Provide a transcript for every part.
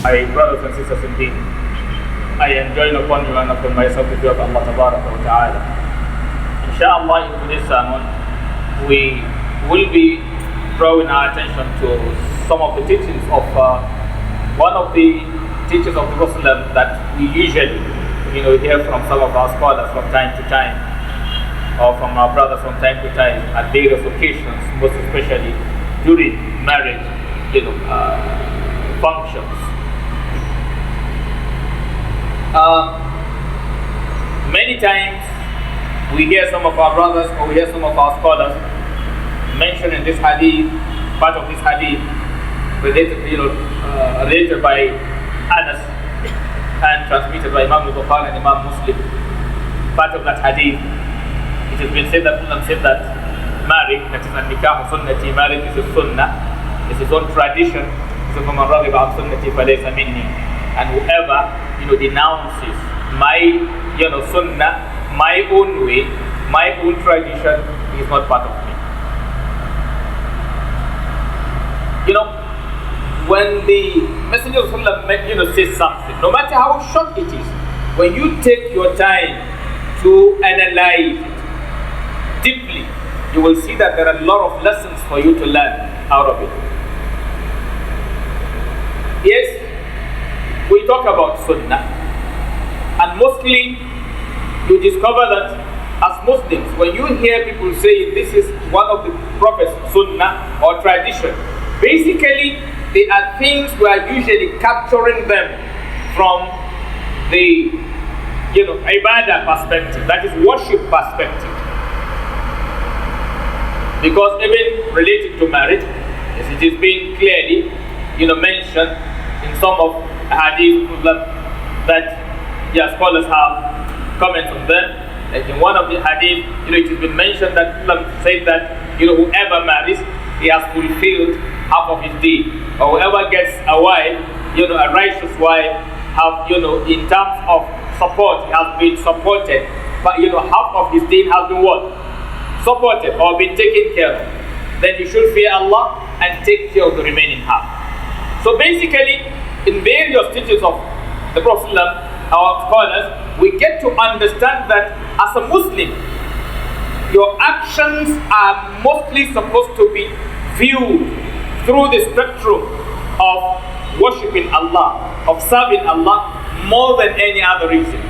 My brothers and sisters indeed, I enjoin upon you and upon myself the fear of Allah Ta'ala. Inshallah, in today's sermon, we will be drawing our attention to some of the teachings of one of the teachers of the Prophet that we usually hear from some of our scholars from time to time, or from our brothers from time to time at various occasions, most especially during marriage functions. Many times we hear some of our brothers or we hear some of our scholars mention in this hadith, part of this hadith related by Anas and transmitted by Imam Bukhari and Imam Muslim. Part of that hadith, it has been said that Muslim said that marriage, that is an-nikah sunnati, marriage is a sunnah, it's his own tradition. So from a sunnati falaysa minni, and whoever denounces my sunnah, my own way, my own tradition, is not part of me. When the Messenger of Allah says something, no matter how short it is, when you take your time to analyze it deeply, you will see that there are a lot of lessons for you to learn out of it. Yes, we talk about Sunnah, and mostly you discover that as Muslims, when you hear people say this is one of the Prophet's Sunnah or tradition, basically they are things we are usually capturing them from the ibadah perspective, that is worship perspective. Because even related to marriage, as it is being clearly mentioned in some of the hadith that scholars have comments on them. Like in one of the hadith, it has been mentioned that Islam said that whoever marries, he has fulfilled half of his deed. Or whoever gets a wife, a righteous wife, have in terms of support, he has been supported, but half of his deed has been what? Supported or been taken care of. Then he should fear Allah and take care of the remaining half. So basically, in various teachings of the Prophet, our scholars, we get to understand that as a Muslim, your actions are mostly supposed to be viewed through the spectrum of worshipping Allah, of serving Allah more than any other reason.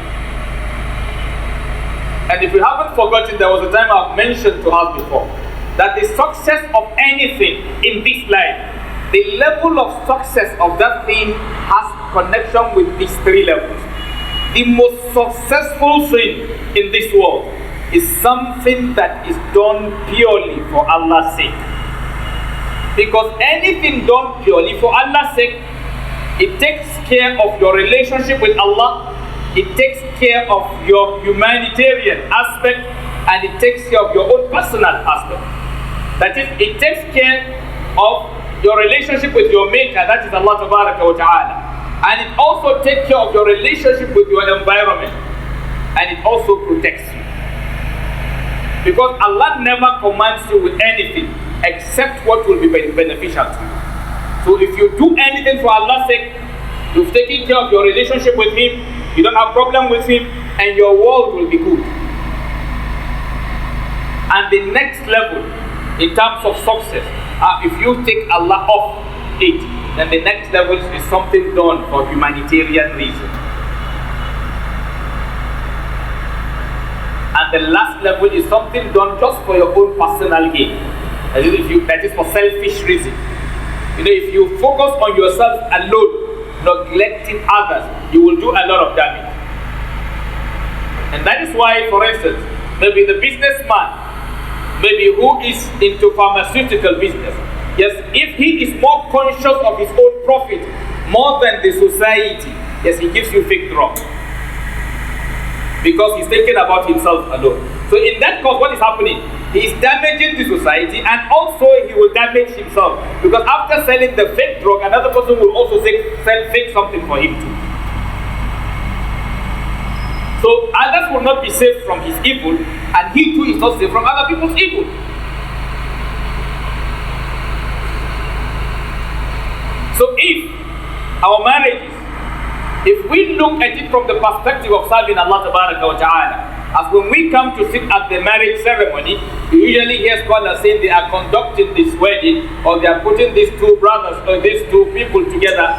And if you haven't forgotten, there was a time I've mentioned to us before that the success of anything in this life, the level of success of that thing has connection with these three levels. The most successful thing in this world is something that is done purely for Allah's sake. Because anything done purely for Allah's sake, it takes care of your relationship with Allah, it takes care of your humanitarian aspect, and it takes care of your own personal aspect. That is, it takes care of your relationship with your maker, that is Allah Ta'ala. And it also takes care of your relationship with your environment. And it also protects you. Because Allah never commands you with anything except what will be beneficial to you. So if you do anything for Allah's sake, you've taken care of your relationship with Him, you don't have problem with Him, and your world will be good. And the next level, in terms of success, if you take Allah off it, then the next level is something done for humanitarian reason. And the last level is something done just for your own personal gain. That is for selfish reason. If you focus on yourself alone, neglecting others, you will do a lot of damage. And that is why, for instance, maybe the businessman, maybe who is into pharmaceutical business, yes, if he is more conscious of his own profit more than the society, yes, he gives you fake drug. Because he's thinking about himself alone. So in that case, what is happening? He is damaging the society, and also he will damage himself. Because after selling the fake drug, another person will also sell fake something for him too. So others will not be saved from his evil, and he too is not saved from other people's evil. So if our marriages, if we look at it from the perspective of serving Allah Ta'ala, as when we come to sit at the marriage ceremony, you usually hear scholars saying they are conducting this wedding, or they are putting these two brothers or these two people together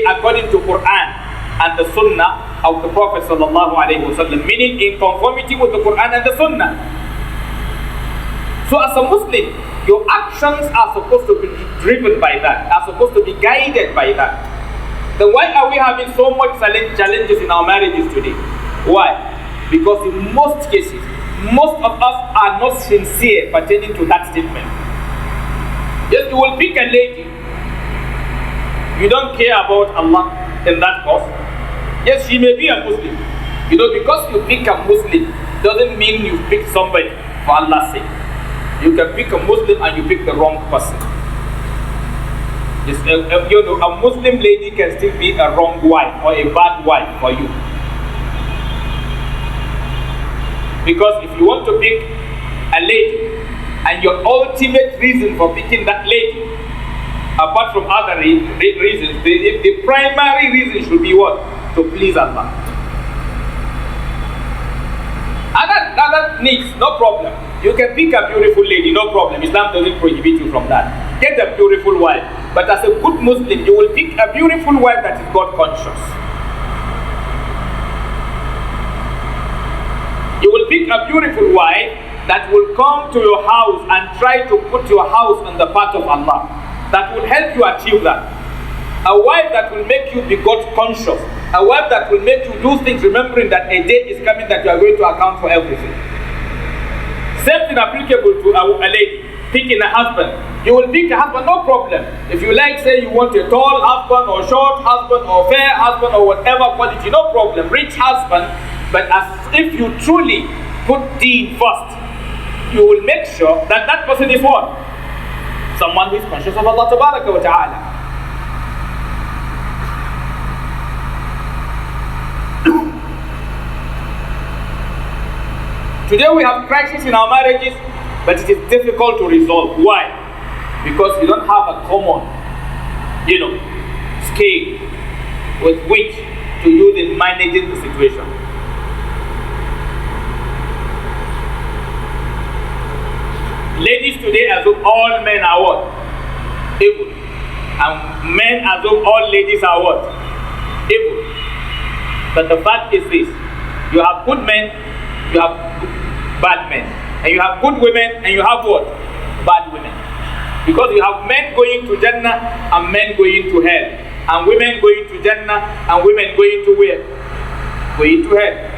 according to Quran and the Sunnah of the Prophet Sallallahu Alaihi Wasallam, meaning in conformity with the Quran and the Sunnah. So as a Muslim, your actions are supposed to be driven by that, are supposed to be guided by that. Then why are we having so much challenges in our marriages today? Why? Because in most cases, most of us are not sincere pertaining to that statement. Yes, you will pick a lady, you don't care about Allah in that cause. Yes, she may be a Muslim. You know, because you pick a Muslim doesn't mean you pick somebody for Allah's sake. You can pick a Muslim and you pick the wrong person. Yes, you know, a Muslim lady can still be a wrong wife or a bad wife for you. Because if you want to pick a lady and your ultimate reason for picking that lady, apart from other reasons, the primary reason should be what? To please Allah. Other needs, no problem. You can pick a beautiful lady, no problem. Islam doesn't prohibit you from that. Get a beautiful wife. But as a good Muslim, you will pick a beautiful wife that is God conscious. You will pick a beautiful wife that will come to your house and try to put your house on the path of Allah. That will help you achieve that. A wife that will make you be God conscious. A wife that will make you do things remembering that a day is coming that you are going to account for everything. Same thing applicable to a lady. Picking a husband. You will pick a husband, no problem. If you like, say you want a tall husband or short husband or fair husband or whatever quality, no problem. Rich husband. But as if you truly put deen first, you will make sure that that person is what? Someone who is conscious of Allah Ta'ala. Today we have crisis in our marriages, but it is difficult to resolve. Why? Because we don't have a common, scale with which to use in managing the situation. Ladies today assume all men are what? Evil. And men assume all ladies are what? Evil. But the fact is this: you have good men, you have bad men, and you have good women, and you have what? Bad women. Because you have men going to Jannah and men going to hell, and women going to Jannah and women going to where? Going to hell.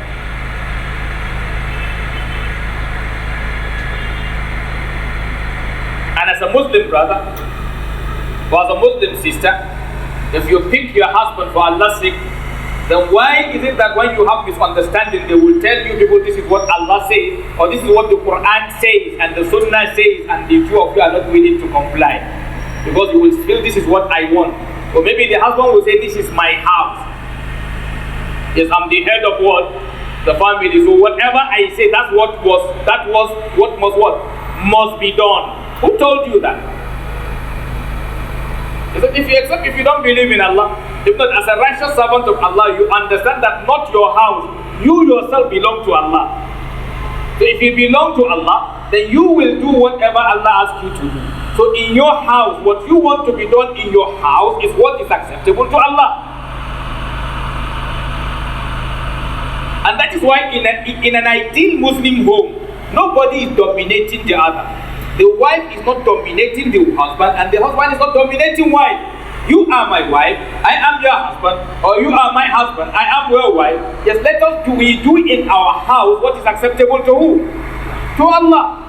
And as a Muslim brother or as a Muslim sister, if you pick your husband for Allah's sake, then why is it that when you have misunderstanding, they will tell you people this is what Allah says, or this is what the Quran says and the Sunnah says, and the two of you are not willing to comply? Because you will feel this is what I want. Or maybe the husband will say, this is my house. Yes, I'm the head of what? The family. So whatever I say, that was what must be done. Who told you that? If you don't believe in Allah, if not as a righteous servant of Allah, you understand that not your house, you yourself belong to Allah. So if you belong to Allah, then you will do whatever Allah asks you to do. So in your house, what you want to be done in your house is what is acceptable to Allah. And that is why in an ideal Muslim home, nobody is dominating the other. The wife is not dominating the husband, and the husband is not dominating wife. You are my wife, I am your husband, or you are my husband, I am your wife. Yes, let us do in our house what is acceptable to who? To Allah.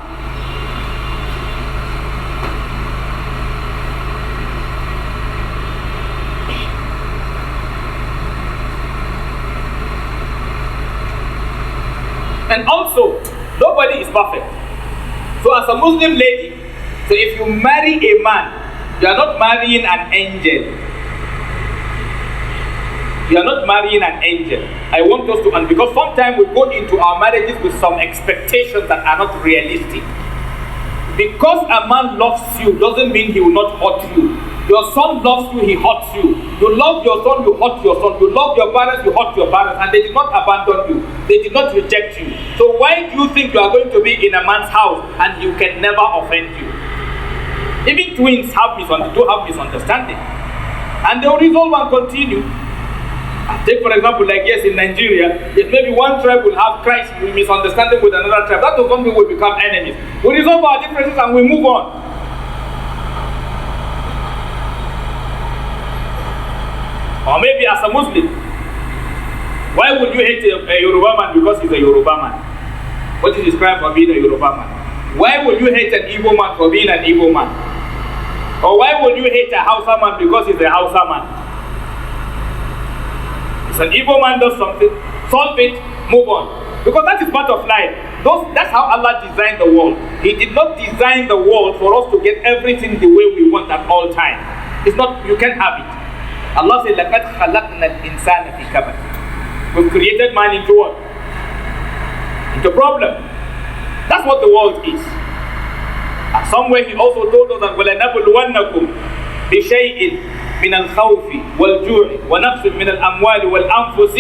And also, nobody is perfect. So as a Muslim lady, so if you marry a man, you are not marrying an angel. You are not marrying an angel. I want us to, and because sometimes we go into our marriages with some expectations that are not realistic. Because a man loves you doesn't mean he will not hurt you. Your son loves you, he hurts you. You love your son, you hurt your son. You love your parents, you hurt your parents. And they did not abandon you. They did not reject you. So why do you think you are going to be in a man's house and he can never offend you? Even twins have misunderstanding. And they will resolve and continue. Take for example, like yes, in Nigeria, if maybe one tribe will have crisis, misunderstanding with another tribe, that does not mean we become enemies. We resolve our differences and we move on. Or maybe as a Muslim, why would you hate a Yoruba man because he's a Yoruba man? What is his crime for being a Yoruba man? Why would you hate an Igbo man for being an Igbo man? Or why would you hate a Hausa man because he's a Hausa man? An evil man does something, solve it, move on. Because that is part of life. That's how Allah designed the world. He did not design the world for us to get everything the way we want at all times. It's not, you can't have it. Allah said, لَقَدْ خَلَقْنَا الْإِنسَانَ فِي كَبَدٍ. We've created man into what? Into problem. That's what the world is. And somewhere he also told us that وَلَنَبْلُوَنَّكُمْ بِشَيْءٍ من الخوف والجوع ونقص من الأموال والأنفس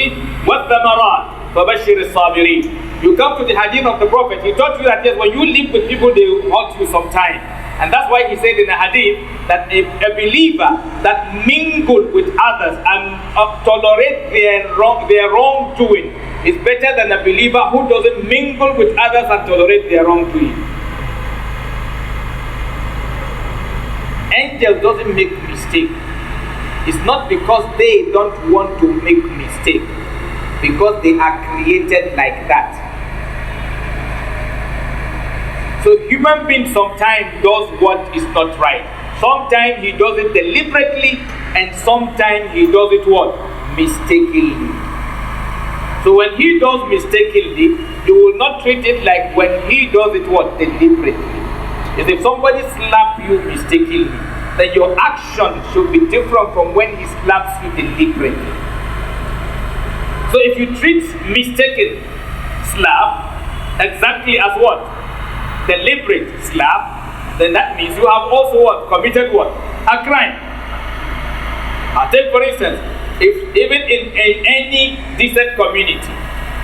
والثمرات فبشر الصابرين. You come to the hadith of the Prophet, he taught you that yes, when you live with people, they will hurt you sometime. And that's why he said in the hadith that a believer that mingle with others and tolerate their wrongdoing is better than a believer who doesn't mingle with others and tolerate their wrongdoing. Angels doesn't make mistake. It's not because they don't want to make mistake, because they are created like that. So human being sometimes does what is not right. Sometimes he does it deliberately, and sometimes he does it what? Mistakenly. So when he does mistakenly, you will not treat it like when he does it what? Deliberately. If somebody slaps you mistakenly, then your action should be different from when he slaps you deliberately. So if you treat mistaken slap exactly as what? Deliberate slap, then that means you have also what? Committed what? A crime. I'll take for instance, if even in any decent community,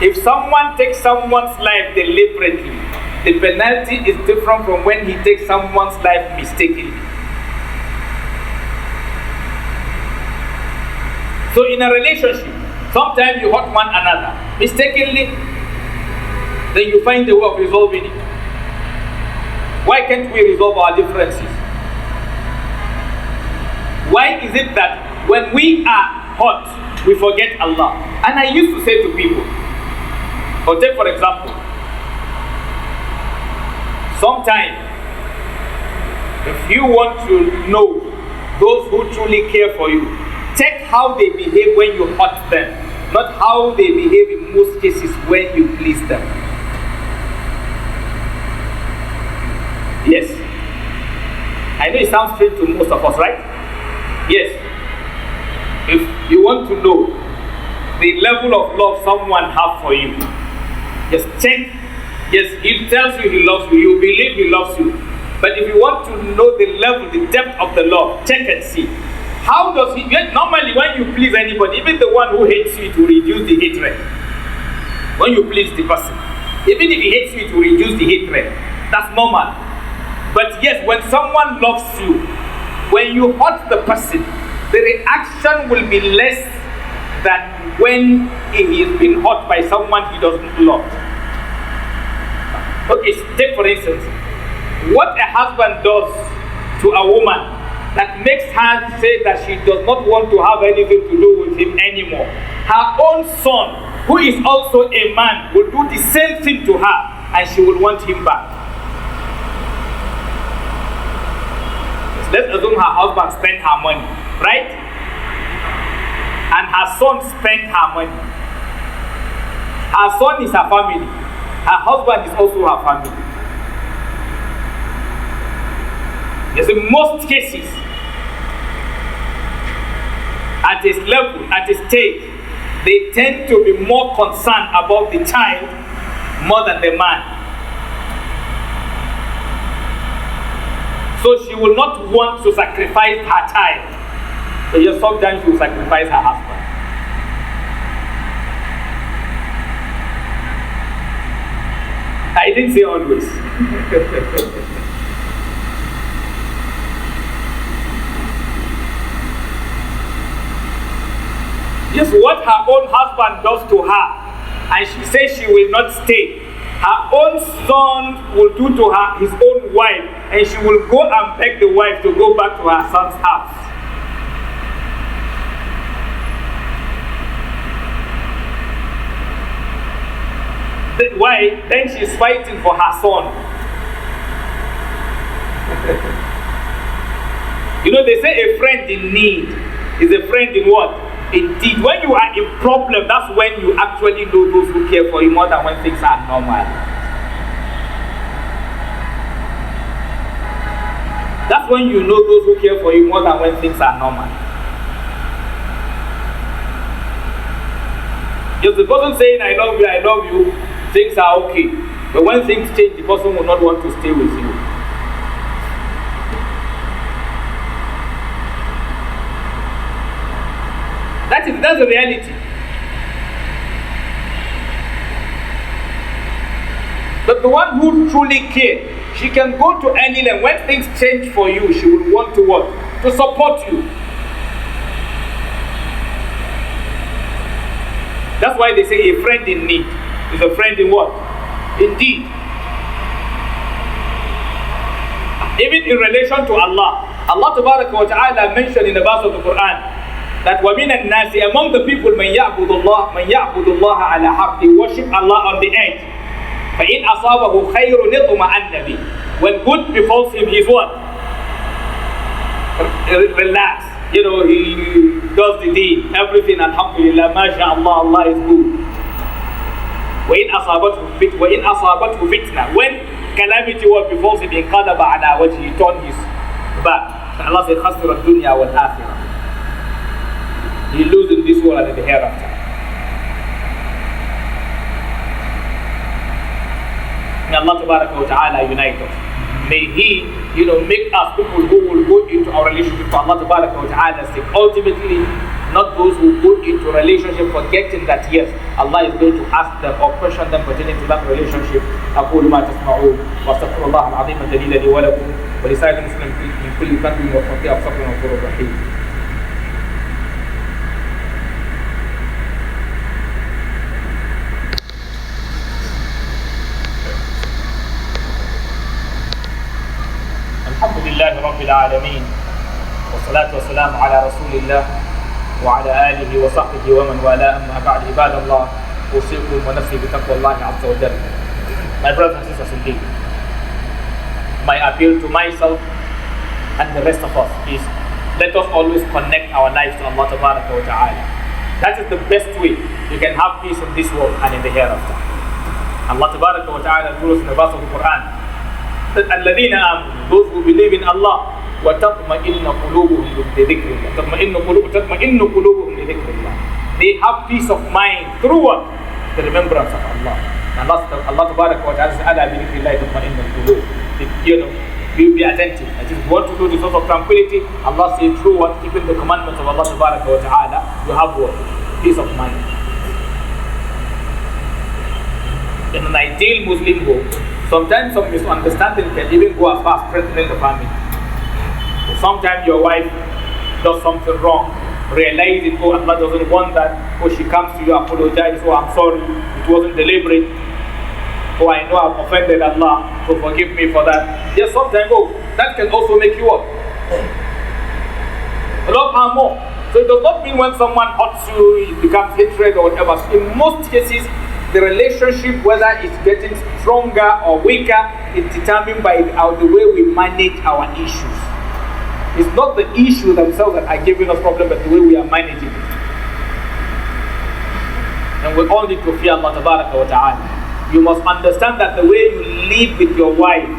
if someone takes someone's life deliberately, the penalty is different from when he takes someone's life mistakenly. So in a relationship, sometimes you hurt one another mistakenly, then you find a way of resolving it. Why can't we resolve our differences? Why is it that when we are hurt, we forget Allah? And I used to say to people, or take for example, sometimes if you want to know those who truly care for you, check how they behave when you hurt them, not how they behave in most cases when you please them. Yes. I know it sounds strange to most of us, right? Yes. If you want to know the level of love someone has for you, just check. Yes, he tells you he loves you, you believe he loves you. But if you want to know the level, the depth of the love, check and see. How does he, normally when you please anybody, even the one who hates you, to reduce the hatred. When you please the person, even if he hates you, to reduce the hatred. That's normal. But yes, when someone loves you, when you hurt the person, the reaction will be less than when he is being hurt by someone he doesn't love. Okay, take for instance, what a husband does to a woman that makes her say that she does not want to have anything to do with him anymore. Her own son, who is also a man, will do the same thing to her and she will want him back. Let's assume her husband spent her money, right? And her son spent her money. Her son is her family. Her husband is also her family. Yes, in most cases, at this level, at this stage, they tend to be more concerned about the child more than the man. So she will not want to sacrifice her child So just sometimes she will sacrifice her husband. I didn't say always. Just what her own husband does to her, and she says she will not stay. Her own son will do to her his own wife, and she will go and beg the wife to go back to her son's house. Why? Then she's fighting for her son. You know, they say a friend in need is a friend in what? Indeed. When you are in problem, that's when you actually know those who care for you more than when things are normal. That's when you know those who care for you more than when things are normal. Just the person saying, I love you, things are okay. But when things change, the person will not want to stay with you. That's the reality. But the one who truly cares, she can go to any length. When things change for you, she will want to what? To support you. That's why they say a friend in need is a friend in what? Indeed. Even in relation to Allah, Allah Ta'ala mentioned in the verse of the Quran that وَمِنَ النَّاسِ, among the people, مَنْ يَعْبُدُ اللَّهَ عَلَى حَقِّ, worship Allah on the earth. فَإِنْ أَصَابَهُ خَيْرٌ اطْمَأَنَّ بِهِ, when good befalls him, he's what? Relax. You know, he does the deed, everything, alhamdulillah, mashallah, Allah is good. وَإِنْ أَصَابَتْهُ فِتْنَةٌ, when calamity what befalls him, انقلب على وجهه, he turned his back. Allah said, خَسْرَ الدُّنْيَا وَالْآخِرَةِ, he loses this world and the hereafter. May Allah Ta'ala unite us. May He, make us people who will go into our relationship for Allah Ta'ala's sake. Ultimately, not those who go into a relationship forgetting that yes, Allah is going to ask them or question them pertaining to that relationship. أقول ما تسمعون وأستغفر الله العظيم الجليل لي ولكم ولسائر المسلمين من كل ذنب وخطيئة فاغفر له غفور رحيم. الحمد لله رب العالمين والصلاة والسلام على رسول الله وعلى آله وصحبه ومن والاه. أما بعد عباد الله أوصيكم ونفسي بتقوى الله عز وجل. My brothers and sisters, indeed, my appeal to myself and the rest of us is, let us always connect our lives to Allah Ta'ala. That is the best way you can have peace in this world and in the hereafter. Allah Ta'ala told us in the verse of the Quran that الَّذِينَ آمَنُوا, those who believe in Allah, وَتَطْمَئِنُّ قُلُوبُهُم بِذِكْرِ اللَّهِ, تَطْمَئِنُّ قُلُوبُهُم بِذِكْرِ اللَّهِ, they have peace of mind through what? The remembrance of Allah. And Allah Ta'ala says, أَلَا بِذِكْرِ اللَّهِ تَطْمَئِنُّ الْقُلُوبُ. Be attentive. That is, want to do the source of tranquility. Allah says, through what? Keeping the commandments of Allah Ta'ala, you have what? Peace of mind. In an ideal Muslim home, sometimes some misunderstanding can even go as far as threatening the family. Sometimes your wife does something wrong, realize it, oh, Allah doesn't want that, or she comes to you, apologize, oh, I'm sorry, it wasn't deliberate, oh, I know I've offended Allah, so forgive me for that. Yes, sometimes, oh, that can also make you what? Love her more. So it does not mean when someone hurts you, it becomes hatred or whatever. In most cases, the relationship, whether it's getting stronger or weaker, is determined by the way we manage our issues. It's not the issue themselves that are giving us problem, but the way we are managing it. And we all need to fear Allah Ta'ala. You must understand that the way you live with your wife,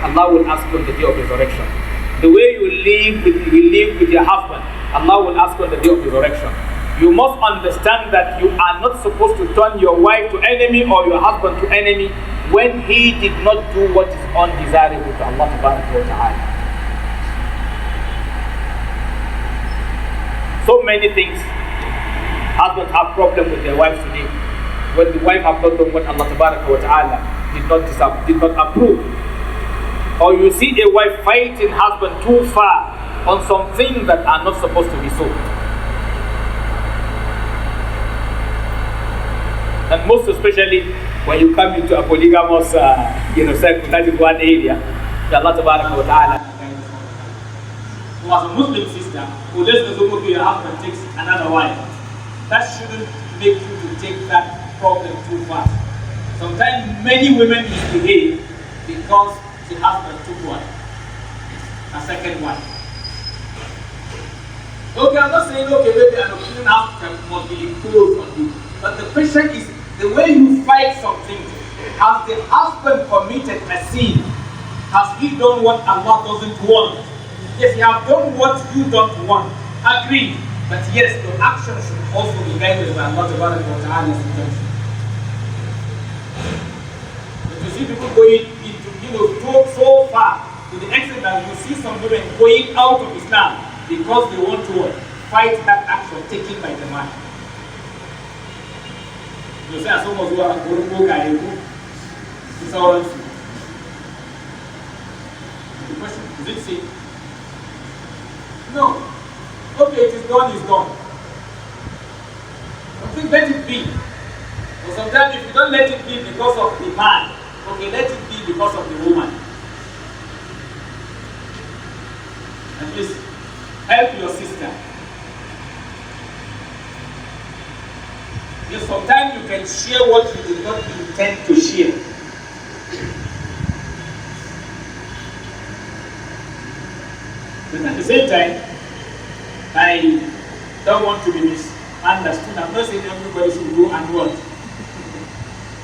Allah will ask you on the day of resurrection. The way you live with your husband, Allah will ask you on the day of resurrection. You must understand that you are not supposed to turn your wife to enemy or your husband to enemy when he did not do what is undesirable to Allah Ta'ala. So many things. Husbands have problem with their wives today. When the wife have not done what Allah Ta'ala did not approve. Or you see a wife fighting husband too far on some things that are not supposed to be so. And most especially when you come into a polygamous circle, that is one area that Allah Ta'ala. Who has a Muslim sister who lets the your husband takes another wife, that shouldn't make you to take that problem too far. Sometimes many women misbehave because the husband took one, a second one. Okay, I'm not saying okay, maybe an opinion must be imposed on you, but the question is the way you fight something. Has the husband committed a sin? Has he done what Allah doesn't want? Yes, he have done what you don't want. Agreed. But yes, your action should also be guided by Allah Ta'ala's intention. But you see people going into so far to the extent that you see some women going out of Islam because they want to fight that action taken by the man. You say, as almost what it's all right. The question is it safe? No. Okay, it is gone, it's gone. I think let it be. But sometimes if you don't let it be because of the man, okay, let it be because of the woman. At least help your sister. Because sometimes you can share what you did not intend to share. But at the same time, I don't want to be misunderstood. I'm not saying everybody should go and what?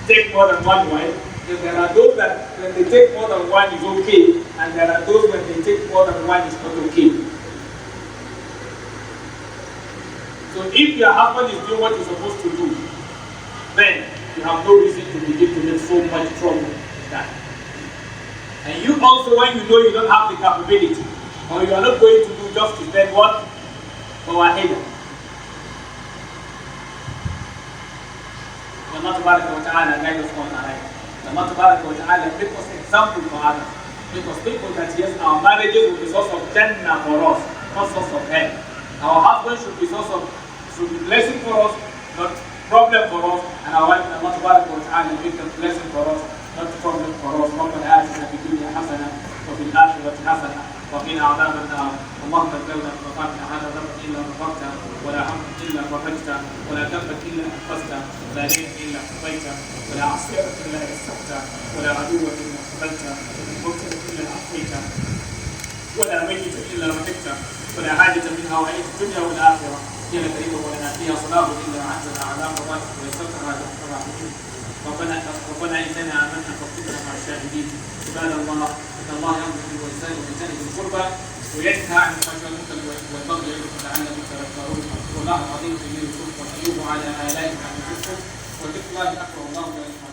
Take more than one wife. Because there are those that when they take more than one is okay, and there are those when they take more than one is not okay. So if your husband is doing what he's supposed to do, then you have no reason to begin to make so much trouble with that. And you also, when you know you don't have the capability, or you are not going to do justice, then what? Go ahead. Allah Ta'ala guide us on our life. Allah Ta'ala make us example for others. Because people that yes, our marriages will be source of Jannah for us, not source of hell. Our husband should be blessing for us, not problem for us, and our wife Allah Ta'ala make a blessing for us, not problem for us. ربنا آتنا في الدنيا حسنة وفي الآخرة حسنة وقنا عذاب النار. اللهم اغفر لنا وارحمنا هذا ذنب الا غفرته ولا هم الا فرجته ولا ذنبا الا انقذته ولا دين الا قضيته ولا عصير الا يسرته ولا عدو الا قبلته ولا مبتلى الا عافيته ولا ميت الا رحمته ولا حاجه منها وعيد الدنيا والاخره هي الكريمه ولنا فيها صلاه الا عزنا على مرضاتك ويسرتها على الراحمين. ربنا اننا امنا فاغفرنا مع الشاهدين. عباد الله ان الله يامر بالإحسان وإيتاء ذي القربى وينهى عن الفحشاء والمنكر والبغي يعظكم لعلكم تذكرون. والله العظيم يجزيكم ويتوب على آلائه عن ذكره وذكر الله أكبر. الله لا يسمع